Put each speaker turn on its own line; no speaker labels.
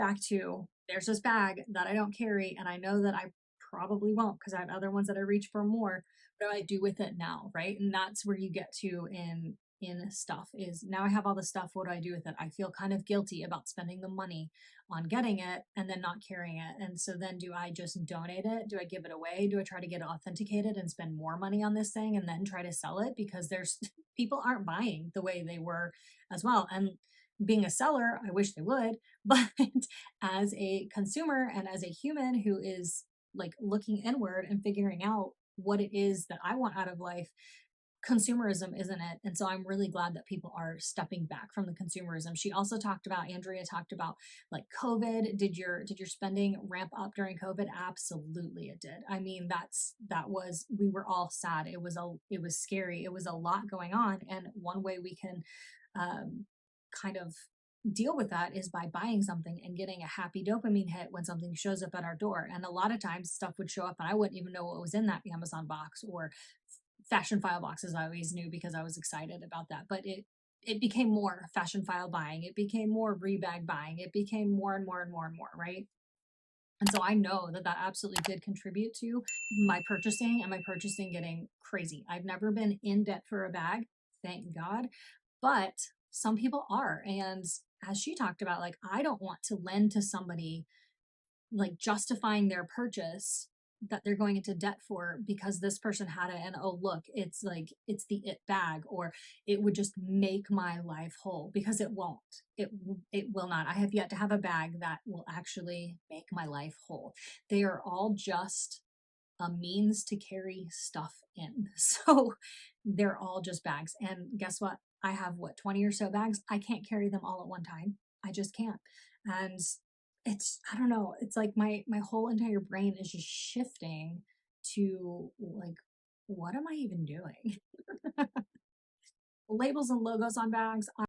back to there's this bag that I don't carry, and I know that I probably won't because I have other ones that I reach for more. What do I do with it now, right? And that's where you get to in stuff is now I have all the stuff. What do I do with it? I feel kind of guilty about spending the money on getting it and then not carrying it. And so then do I just donate it? Do I give it away? Do I try to get it authenticated and spend more money on this thing and then try to sell it? Because there's people aren't buying the way they were as well. And being a seller, I wish they would, but as a consumer and as a human who is like looking inward and figuring out what it is that I want out of life, consumerism isn't it. And so I'm really glad that people are stepping back from the consumerism. She also talked about, Andrea talked about like COVID. Did your spending ramp up during COVID? Absolutely it did. I mean, that was, we were all sad. It was scary. It was a lot going on. And one way we can kind of deal with that is by buying something and getting a happy dopamine hit when something shows up at our door. And a lot of times stuff would show up and I wouldn't even know what was in that Amazon box or fashion file boxes. I always knew because I was excited about that. But it became more fashion file buying. It became more rebag buying. It became more and more and more and more, right? And so I know that that absolutely did contribute to my purchasing and my purchasing getting crazy. I've never been in debt for a bag, thank God, but some people are. And as she talked about, like, I don't want to lend to somebody like justifying their purchase that they're going into debt for because this person had it and oh look, it's like it's the it bag, or it would just make my life whole, because it won't. It will not. I have yet to have a bag that will actually make my life whole. They are all just a means to carry stuff in. So they're all just bags. And guess what? I have what, 20 or so bags. I can't carry them all at one time. I just can't. And it's, I don't know, it's like my whole entire brain is just shifting to like, what am I even doing? Labels and logos on bags.